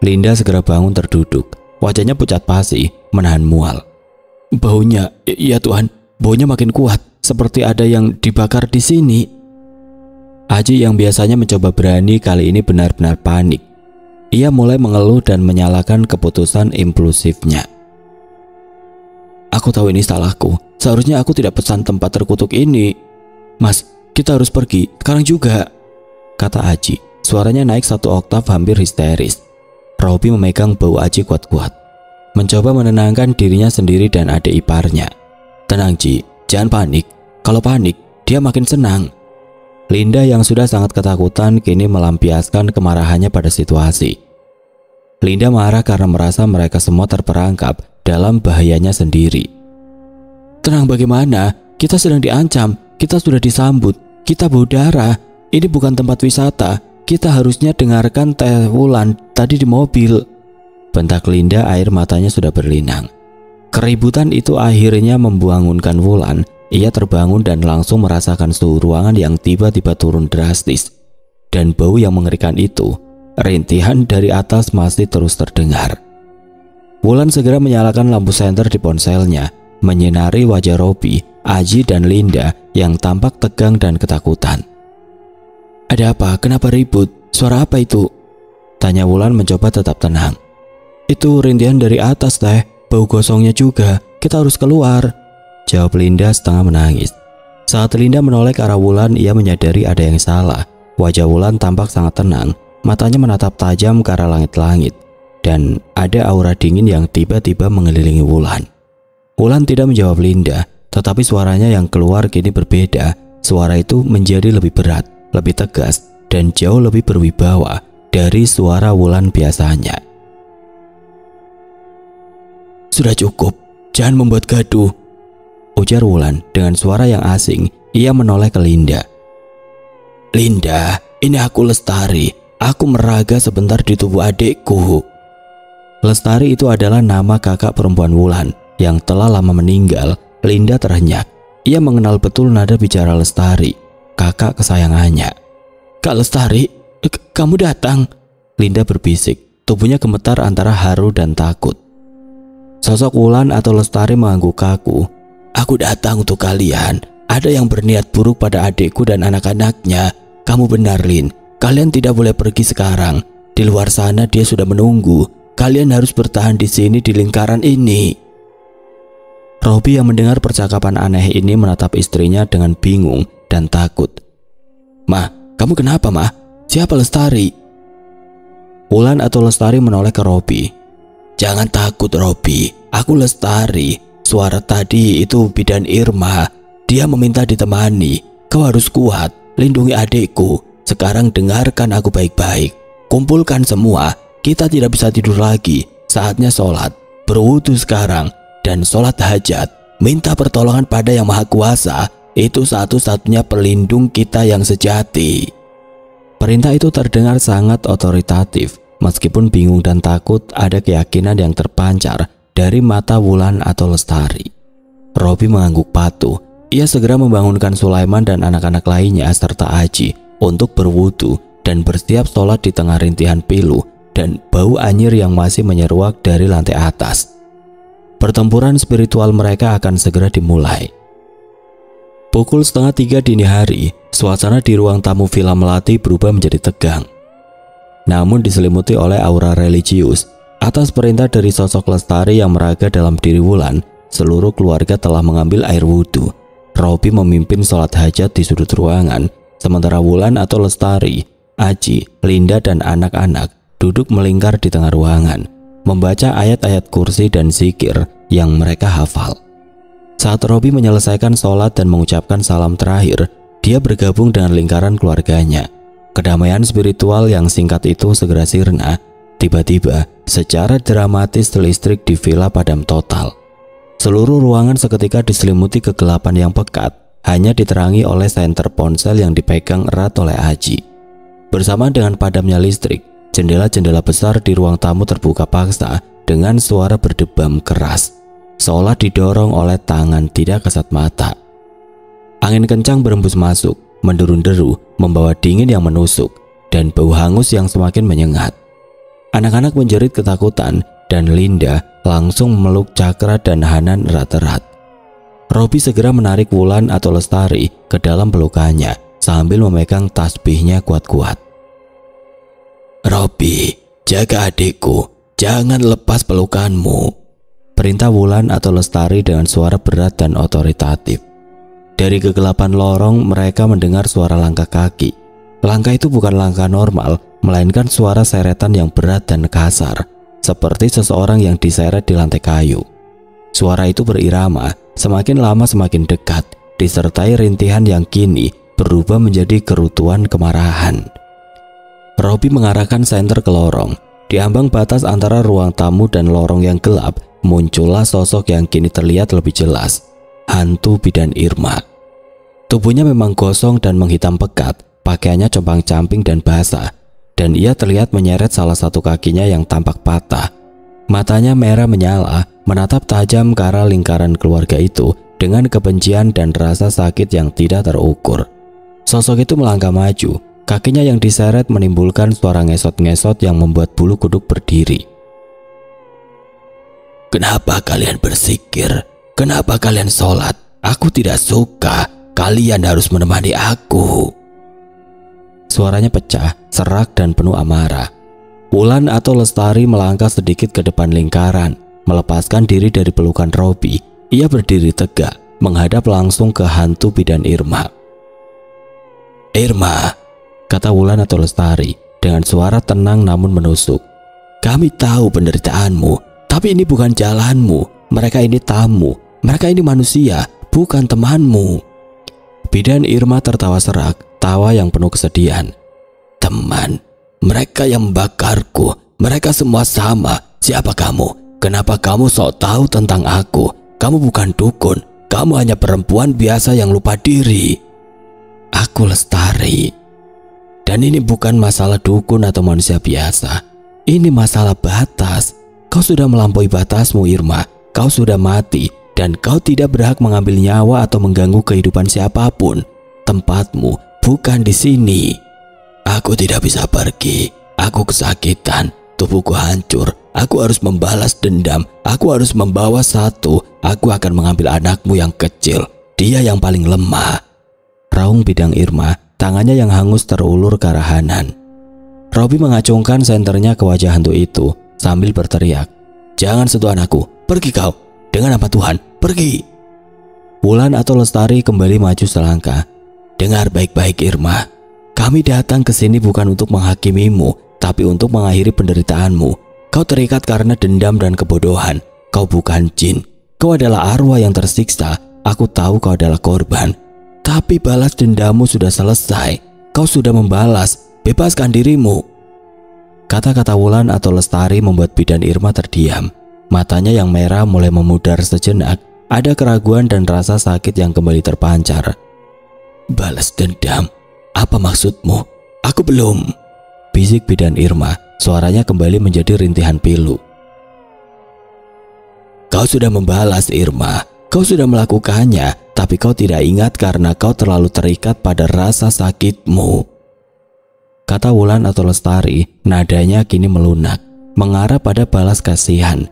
Linda segera bangun terduduk, wajahnya pucat pasi, menahan mual. "Baunya, ya Tuhan, baunya makin kuat, seperti ada yang dibakar di sini." Aji yang biasanya mencoba berani kali ini benar-benar panik. Ia mulai mengeluh dan menyalahkan keputusan impulsifnya. "Aku tahu ini salahku, seharusnya aku tidak pesan tempat terkutuk ini. Mas, kita harus pergi, sekarang juga," kata Aji. Suaranya naik 1 oktav hampir histeris. Robi memegang bau Aji kuat-kuat, mencoba menenangkan dirinya sendiri dan adik iparnya. "Tenang Ji, jangan panik. Kalau panik, dia makin senang." Linda yang sudah sangat ketakutan kini melampiaskan kemarahannya pada situasi. Linda marah karena merasa mereka semua terperangkap dalam bahayanya sendiri. "Tenang bagaimana? Kita sedang diancam, kita sudah disambut, kita bau darah. Ini bukan tempat wisata. Kita harusnya dengarkan Teh Wulan tadi di mobil," bentak Linda, air matanya sudah berlinang. Keributan itu akhirnya membangunkan Wulan. Ia terbangun dan langsung merasakan suhu ruangan yang tiba-tiba turun drastis. Dan bau yang mengerikan itu, rintihan dari atas masih terus terdengar. Wulan segera menyalakan lampu senter di ponselnya, menyinari wajah Robi, Aji dan Linda yang tampak tegang dan ketakutan. "Ada apa? Kenapa ribut? Suara apa itu?" tanya Wulan mencoba tetap tenang. "Itu rintihan dari atas Teh, bau gosongnya juga, kita harus keluar," jawab Linda setengah menangis. Saat Linda menoleh ke arah Wulan, ia menyadari ada yang salah. Wajah Wulan tampak sangat tenang, matanya menatap tajam ke arah langit-langit, dan ada aura dingin yang tiba-tiba mengelilingi Wulan. Wulan tidak menjawab Linda, tetapi suaranya yang keluar kini berbeda. Suara itu menjadi lebih berat, lebih tegas, dan jauh lebih berwibawa dari suara Wulan biasanya. "Sudah cukup, jangan membuat gaduh," ujar Wulan dengan suara yang asing. Ia menoleh ke Linda. "Linda, ini aku Lestari. Aku meraga sebentar di tubuh adikku." Lestari itu adalah nama kakak perempuan Wulan yang telah lama meninggal. Linda terhenyak. Ia mengenal betul nada bicara Lestari, kakak kesayangannya. "Kak Lestari, kamu datang?" Linda berbisik, tubuhnya gemetar antara haru dan takut. Sosok Wulan atau Lestari mengangguk kaku. "Aku datang untuk kalian. Ada yang berniat buruk pada adikku dan anak-anaknya. Kamu benar, Lin. Kalian tidak boleh pergi sekarang. Di luar sana dia sudah menunggu. Kalian harus bertahan di sini di lingkaran ini." Robi yang mendengar percakapan aneh ini menatap istrinya dengan bingung dan takut. "Ma, kamu kenapa, Ma? Siapa Lestari?" Wulan atau Lestari menoleh ke Robi. "Jangan takut, Robi. Aku Lestari. Suara tadi itu bidan Irma. Dia meminta ditemani. Kau harus kuat, lindungi adikku. Sekarang dengarkan aku baik-baik. Kumpulkan semua. Kita tidak bisa tidur lagi. Saatnya sholat. Berwudu sekarang dan sholat hajat. Minta pertolongan pada Yang Maha Kuasa. Itu satu-satunya pelindung kita yang sejati." Perintah itu terdengar sangat otoritatif. Meskipun bingung dan takut, ada keyakinan yang terpancar dari mata Wulan atau Lestari. Robi mengangguk patuh. Ia segera membangunkan Sulaiman dan anak-anak lainnya serta Aji untuk berwudu dan bersiap sholat di tengah rintihan pilu dan bau anyir yang masih menyeruak dari lantai atas. Pertempuran spiritual mereka akan segera dimulai. Pukul 2:30 dini hari, suasana di ruang tamu Villa Melati berubah menjadi tegang. Namun diselimuti oleh aura religius, Atas perintah dari sosok Lestari yang meraga dalam diri Wulan, seluruh keluarga telah mengambil air wudhu. Robby memimpin sholat hajat di sudut ruangan, sementara Wulan atau Lestari, Aji, Linda dan anak-anak duduk melingkar di tengah ruangan, membaca ayat-ayat kursi dan zikir yang mereka hafal. Saat Robby menyelesaikan sholat dan mengucapkan salam terakhir, dia bergabung dengan lingkaran keluarganya. Kedamaian spiritual yang singkat itu segera sirna. Tiba-tiba, secara dramatis listrik di villa padam total. Seluruh ruangan seketika diselimuti kegelapan yang pekat, hanya diterangi oleh senter ponsel yang dipegang erat oleh Aji. Bersamaan dengan padamnya listrik, jendela-jendela besar di ruang tamu terbuka paksa dengan suara berdebam keras, seolah didorong oleh tangan tidak kasat mata. Angin kencang berembus masuk, menderu-deru, membawa dingin yang menusuk, dan bau hangus yang semakin menyengat. Anak-anak menjerit ketakutan, dan Linda langsung memeluk Cakra dan Hanan erat-erat. Robby segera menarik Wulan atau Lestari ke dalam pelukannya sambil memegang tasbihnya kuat-kuat. "Robby, jaga adikku, jangan lepas pelukanmu," perintah Wulan atau Lestari dengan suara berat dan otoritatif. Dari kegelapan lorong mereka mendengar suara langkah kaki. Langkah itu bukan langkah normal, melainkan suara seretan yang berat dan kasar, seperti seseorang yang diseret di lantai kayu. Suara itu berirama, semakin lama semakin dekat, disertai rintihan yang kini berubah menjadi kerutuan kemarahan. Robby mengarahkan senter ke lorong. Di ambang batas antara ruang tamu dan lorong yang gelap, muncullah sosok yang kini terlihat lebih jelas. Hantu bidan Irma. Tubuhnya memang gosong dan menghitam pekat, pakaiannya compang-camping dan basah, dan ia terlihat menyeret salah satu kakinya yang tampak patah. Matanya merah menyala, menatap tajam ke arah lingkaran keluarga itu dengan kebencian dan rasa sakit yang tidak terukur. Sosok itu melangkah maju, kakinya yang diseret menimbulkan suara ngesot-ngesot yang membuat bulu kuduk berdiri. "Kenapa kalian berzikir? Kenapa kalian sholat? Aku tidak suka. Kalian harus menemani aku." Suaranya pecah, serak dan penuh amarah. Wulan atau Lestari melangkah sedikit ke depan lingkaran, melepaskan diri dari pelukan Robby. Ia berdiri tegak, menghadap langsung ke hantu bidan Irma. "Irma," kata Wulan atau Lestari dengan suara tenang namun menusuk. "Kami tahu penderitaanmu, tapi ini bukan jalanmu. Mereka ini tamu, mereka ini manusia, bukan temanmu." Bidan Irma tertawa serak, tawa yang penuh kesedihan. "Teman, mereka yang membakarku, mereka semua sama. Siapa kamu? Kenapa kamu sok tahu tentang aku? Kamu bukan dukun, kamu hanya perempuan biasa yang lupa diri." "Aku Lestari. Dan ini bukan masalah dukun atau manusia biasa. Ini masalah batas. Kau sudah melampaui batasmu, Irma. Kau sudah mati, dan kau tidak berhak mengambil nyawa atau mengganggu kehidupan siapapun. Tempatmu bukan di sini." "Aku tidak bisa pergi. Aku kesakitan. Tubuhku hancur. Aku harus membalas dendam. Aku harus membawa satu. Aku akan mengambil anakmu yang kecil. Dia yang paling lemah," raung bidang Irma, tangannya yang hangus terulur ke arah Hanan. Robby mengacungkan senternya ke wajah hantu itu sambil berteriak, "Jangan sentuh anakku. Pergi kau. Dengan nama Tuhan, pergi." Wulan atau Lestari kembali maju selangkah. "Dengar baik-baik Irma. Kami datang ke sini bukan untuk menghakimimu, tapi untuk mengakhiri penderitaanmu. Kau terikat karena dendam dan kebodohan. Kau bukan jin. Kau adalah arwah yang tersiksa. Aku tahu kau adalah korban. Tapi balas dendammu sudah selesai. Kau sudah membalas. Bebaskan dirimu." Kata-kata Wulan atau Lestari membuat bidan Irma terdiam. Matanya yang merah mulai memudar sejenak. Ada keraguan dan rasa sakit yang kembali terpancar. "Balas dendam? Apa maksudmu? Aku belum," bisik bidan Irma. Suaranya kembali menjadi rintihan pilu. "Kau sudah membalas, Irma. Kau sudah melakukannya, tapi kau tidak ingat karena kau terlalu terikat pada rasa sakitmu," kata Wulan atau Lestari. Nadanya kini melunak, mengarah pada balas kasihan.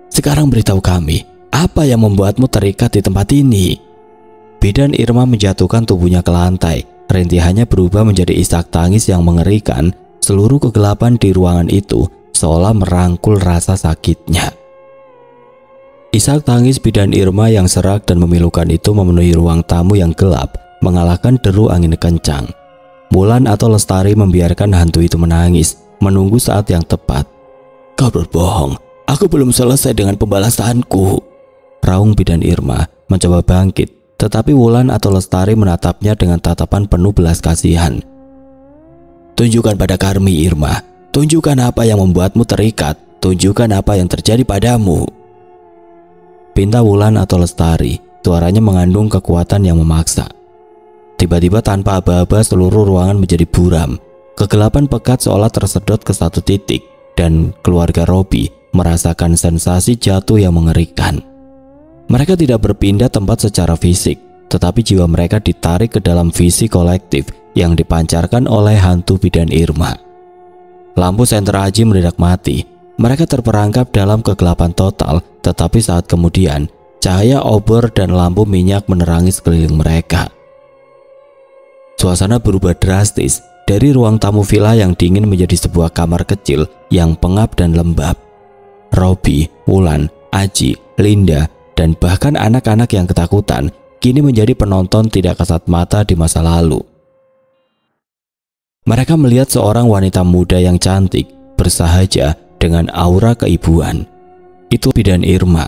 "Sekarang beritahu kami, apa yang membuatmu terikat di tempat ini?" Bidan Irma menjatuhkan tubuhnya ke lantai. Rintihannya berubah menjadi isak tangis yang mengerikan. Seluruh kegelapan di ruangan itu seolah merangkul rasa sakitnya. Isak tangis bidan Irma yang serak dan memilukan itu memenuhi ruang tamu yang gelap, mengalahkan deru angin kencang. Wulan atau Lestari membiarkan hantu itu menangis, menunggu saat yang tepat. "Kau berbohong, aku belum selesai dengan pembalasanku," raung bidan Irma mencoba bangkit, tetapi Wulan atau Lestari menatapnya dengan tatapan penuh belas kasihan. "Tunjukkan pada kami, Irma. Tunjukkan apa yang membuatmu terikat. Tunjukkan apa yang terjadi padamu," pinta Wulan atau Lestari. Suaranya mengandung kekuatan yang memaksa. Tiba-tiba tanpa aba-aba seluruh ruangan menjadi buram. Kegelapan pekat seolah tersedot ke satu titik, dan keluarga Robi merasakan sensasi jatuh yang mengerikan. Mereka tidak berpindah tempat secara fisik, tetapi jiwa mereka ditarik ke dalam visi kolektif yang dipancarkan oleh hantu bidan Irma. Lampu senter Aji mendadak mati. Mereka terperangkap dalam kegelapan total, tetapi saat kemudian cahaya obor dan lampu minyak menerangi sekeliling mereka. Suasana berubah drastis. Dari ruang tamu villa yang dingin menjadi sebuah kamar kecil yang pengap dan lembab. Robi, Wulan, Aji, Linda, dan bahkan anak-anak yang ketakutan kini menjadi penonton tidak kasat mata di masa lalu. Mereka melihat seorang wanita muda yang cantik, bersahaja dengan aura keibuan. Itu bidan Irma.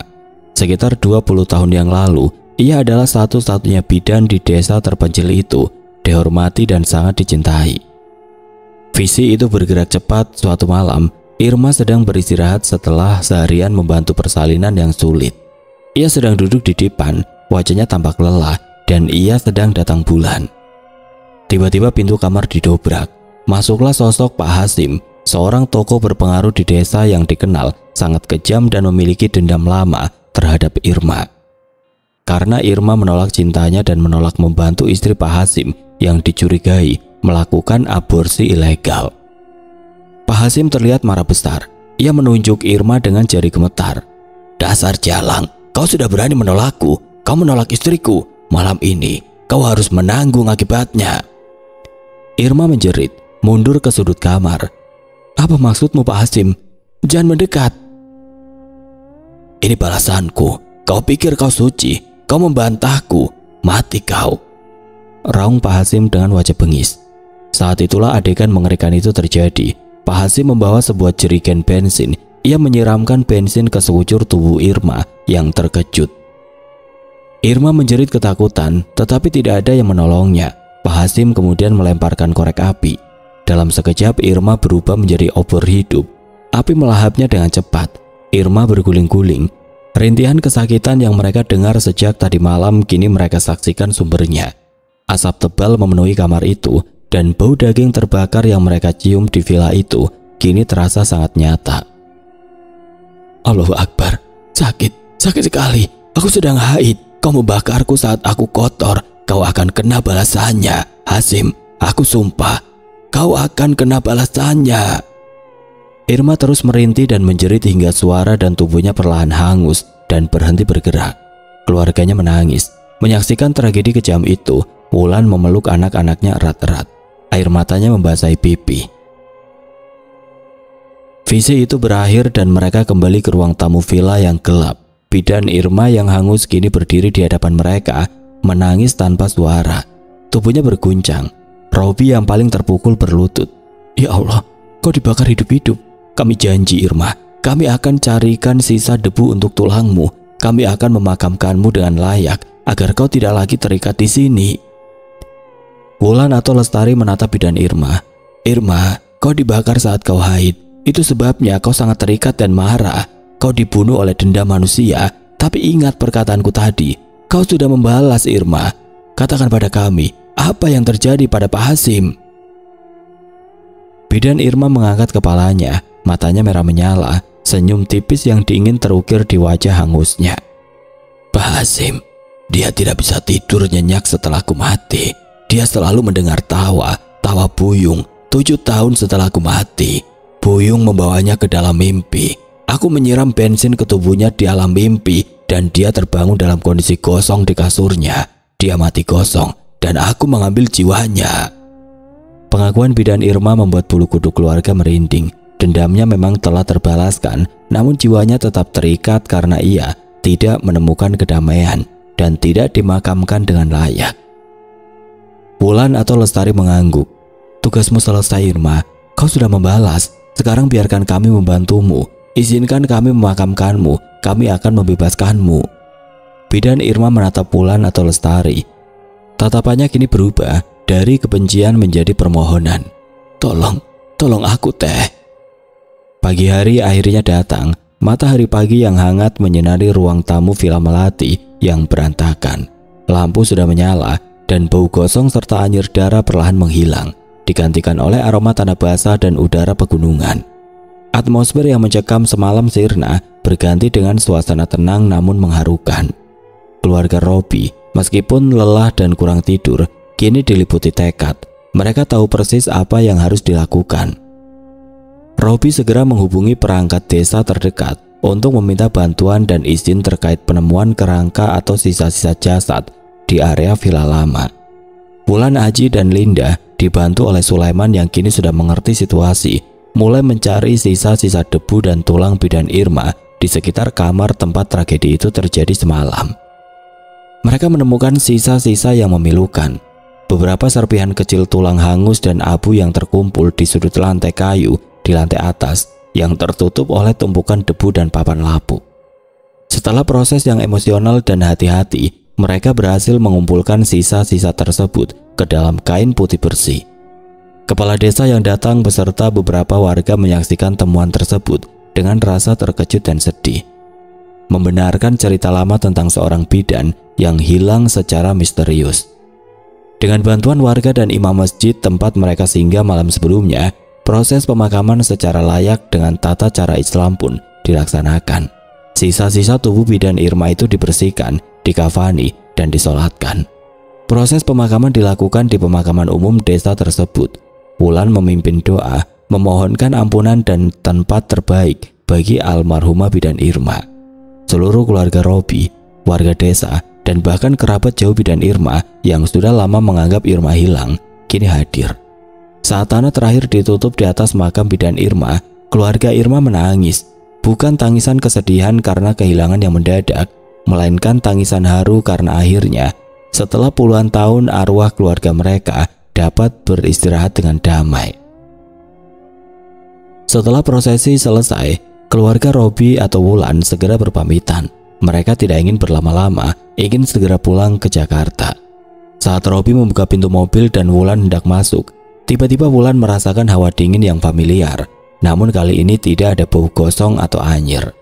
Sekitar 20 tahun yang lalu, ia adalah satu-satunya bidan di desa terpencil itu, dihormati dan sangat dicintai. Visi itu bergerak cepat. Suatu malam, Irma sedang beristirahat setelah seharian membantu persalinan yang sulit. Ia sedang duduk di depan, wajahnya tampak lelah, dan ia sedang datang bulan. Tiba-tiba pintu kamar didobrak. Masuklah sosok Pak Hasim, seorang tokoh berpengaruh di desa yang dikenal sangat kejam dan memiliki dendam lama terhadap Irma. Karena Irma menolak cintanya dan menolak membantu istri Pak Hasim yang dicurigai melakukan aborsi ilegal. Pak Hasim terlihat marah besar. Ia menunjuk Irma dengan jari gemetar. "Dasar jalang, kau sudah berani menolakku. Kau menolak istriku. Malam ini kau harus menanggung akibatnya." Irma menjerit, mundur ke sudut kamar. "Apa maksudmu, Pak Hasim? Jangan mendekat." "Ini balasanku. Kau pikir kau suci? Kau membantahku. Mati kau," raung Pak Hasim dengan wajah bengis. Saat itulah adegan mengerikan itu terjadi. Pak Hasim membawa sebuah jerigen bensin. Ia menyiramkan bensin ke sekujur tubuh Irma yang terkejut. Irma menjerit ketakutan, tetapi tidak ada yang menolongnya. Pak Hasim kemudian melemparkan korek api. Dalam sekejap Irma berubah menjadi obor hidup. Api melahapnya dengan cepat. Irma berguling-guling. Rintihan kesakitan yang mereka dengar sejak tadi malam kini mereka saksikan sumbernya. Asap tebal memenuhi kamar itu, dan bau daging terbakar yang mereka cium di villa itu kini terasa sangat nyata. "Allahu Akbar, sakit sekali. Aku sedang haid. Kau membakarku saat aku kotor. Kau akan kena balasannya, Hasim. Aku sumpah, kau akan kena balasannya." Irma terus merintih dan menjerit hingga suara dan tubuhnya perlahan hangus dan berhenti bergerak. Keluarganya menangis. Menyaksikan tragedi kejam itu, Wulan memeluk anak-anaknya erat-erat. Air matanya membasahi pipi. Visi itu berakhir dan mereka kembali ke ruang tamu villa yang gelap. Bidan Irma yang hangus kini berdiri di hadapan mereka, menangis tanpa suara. Tubuhnya berguncang. Robi yang paling terpukul berlutut. "Ya Allah, kau dibakar hidup-hidup. Kami janji Irma, kami akan carikan sisa debu untuk tulangmu. Kami akan memakamkanmu dengan layak agar kau tidak lagi terikat di sini." Wulan atau Lestari menatap bidan Irma. "Irma, kau dibakar saat kau haid. Itu sebabnya kau sangat terikat dan marah. Kau dibunuh oleh dendam manusia. Tapi ingat perkataanku tadi. Kau sudah membalas, Irma. Katakan pada kami, apa yang terjadi pada Pak Hasim?" Bidan Irma mengangkat kepalanya. Matanya merah menyala. Senyum tipis yang dingin terukir di wajah hangusnya. "Pak Hasim, dia tidak bisa tidur nyenyak setelah aku mati. Dia selalu mendengar tawa Buyung 7 tahun setelah aku mati. Buyung membawanya ke dalam mimpi. Aku menyiram bensin ke tubuhnya di alam mimpi dan dia terbangun dalam kondisi gosong di kasurnya. Dia mati gosong dan aku mengambil jiwanya." Pengakuan bidan Irma membuat bulu kuduk keluarga merinding. Dendamnya memang telah terbalaskan, namun jiwanya tetap terikat karena ia tidak menemukan kedamaian dan tidak dimakamkan dengan layak. Wulan atau Lestari mengangguk. Tugasmu selesai Irma, kau sudah membalas. Sekarang biarkan kami membantumu. Izinkan kami memakamkanmu, kami akan membebaskanmu. Bidan Irma menatap Wulan atau Lestari. Tatapannya kini berubah dari kebencian menjadi permohonan. Tolong aku teh. Pagi hari akhirnya datang. Matahari pagi yang hangat menyinari ruang tamu Villa Melati yang berantakan. Lampu sudah menyala dan bau gosong serta anyir darah perlahan menghilang, digantikan oleh aroma tanah basah dan udara pegunungan. Atmosfer yang mencekam semalam sirna berganti dengan suasana tenang namun mengharukan. Keluarga Robi, meskipun lelah dan kurang tidur, kini diliputi tekad. Mereka tahu persis apa yang harus dilakukan. Robi segera menghubungi perangkat desa terdekat untuk meminta bantuan dan izin terkait penemuan kerangka atau sisa-sisa jasad di area villa lama. Wulan, Aji, dan Linda dibantu oleh Sulaiman yang kini sudah mengerti situasi, mulai mencari sisa-sisa debu dan tulang bidan Irma di sekitar kamar tempat tragedi itu terjadi semalam. Mereka menemukan sisa-sisa yang memilukan. Beberapa serpihan kecil tulang hangus dan abu yang terkumpul di sudut lantai kayu di lantai atas yang tertutup oleh tumpukan debu dan papan lapuk. Setelah proses yang emosional dan hati-hati, mereka berhasil mengumpulkan sisa-sisa tersebut ke dalam kain putih bersih. Kepala desa yang datang beserta beberapa warga menyaksikan temuan tersebut dengan rasa terkejut dan sedih. Membenarkan cerita lama tentang seorang bidan yang hilang secara misterius. Dengan bantuan warga dan imam masjid tempat mereka singgah malam sebelumnya, proses pemakaman secara layak dengan tata cara Islam pun dilaksanakan. Sisa-sisa tubuh bidan Irma itu dibersihkan, dikafani, dan disolatkan. Proses pemakaman dilakukan di pemakaman umum desa tersebut. Wulan memimpin doa, memohonkan ampunan dan tempat terbaik bagi almarhumah bidan Irma. Seluruh keluarga Robi, warga desa, dan bahkan kerabat jauh bidan Irma yang sudah lama menganggap Irma hilang, kini hadir. Saat tanah terakhir ditutup di atas makam bidan Irma, keluarga Irma menangis. Bukan tangisan kesedihan karena kehilangan yang mendadak, melainkan tangisan haru karena akhirnya, setelah puluhan tahun arwah keluarga mereka dapat beristirahat dengan damai. Setelah prosesi selesai, keluarga Robi atau Wulan segera berpamitan. Mereka tidak ingin berlama-lama, ingin segera pulang ke Jakarta. Saat Robi membuka pintu mobil dan Wulan hendak masuk, tiba-tiba Wulan merasakan hawa dingin yang familiar, namun kali ini tidak ada bau gosong atau anyir.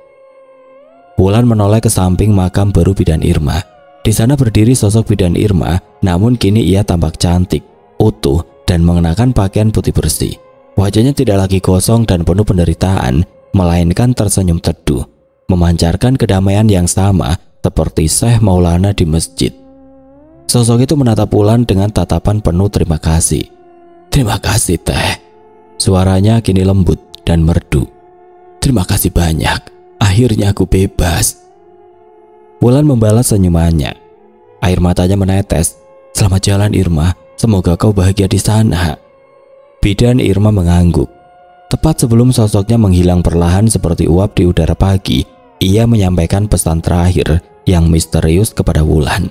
Wulan menoleh ke samping makam baru bidan Irma. Di sana berdiri sosok bidan Irma, namun kini ia tampak cantik, utuh, dan mengenakan pakaian putih bersih. Wajahnya tidak lagi kosong dan penuh penderitaan, melainkan tersenyum teduh, memancarkan kedamaian yang sama seperti Syekh Maulana di masjid. Sosok itu menatap Wulan dengan tatapan penuh terima kasih. "Terima kasih teh." Suaranya kini lembut dan merdu. "Terima kasih banyak, akhirnya aku bebas." Wulan membalas senyumannya. Air matanya menetes. "Selamat jalan Irma, semoga kau bahagia di sana." Bidan Irma mengangguk. Tepat sebelum sosoknya menghilang perlahan seperti uap di udara pagi, ia menyampaikan pesan terakhir yang misterius kepada Wulan.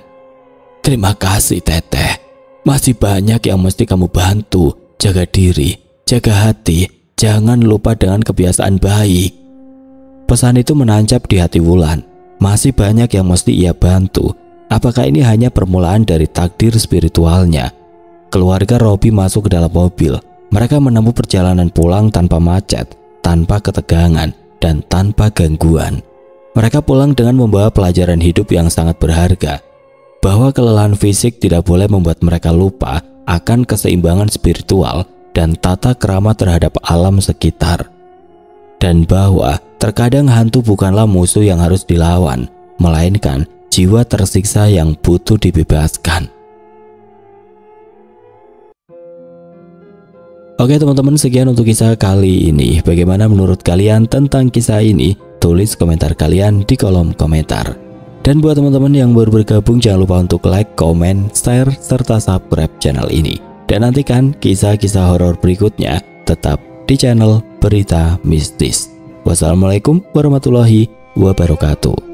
"Terima kasih teteh, masih banyak yang mesti kamu bantu. Jaga diri, jaga hati, jangan lupa dengan kebiasaan baik." Pesan itu menancap di hati Wulan. Masih banyak yang mesti ia bantu. Apakah ini hanya permulaan dari takdir spiritualnya? Keluarga Robi masuk ke dalam mobil. Mereka menempuh perjalanan pulang tanpa macet, tanpa ketegangan, dan tanpa gangguan. Mereka pulang dengan membawa pelajaran hidup yang sangat berharga, bahwa kelelahan fisik tidak boleh membuat mereka lupa akan keseimbangan spiritual dan tata krama terhadap alam sekitar. Dan bahwa terkadang hantu bukanlah musuh yang harus dilawan, melainkan jiwa tersiksa yang butuh dibebaskan. Oke teman-teman, sekian untuk kisah kali ini. Bagaimana menurut kalian tentang kisah ini? Tulis komentar kalian di kolom komentar. Dan buat teman-teman yang baru bergabung, jangan lupa untuk like, komen, share, serta subscribe channel ini. Dan nantikan kisah-kisah horor berikutnya. Tetap di channel Berita Mistis. Wassalamualaikum warahmatullahi wabarakatuh.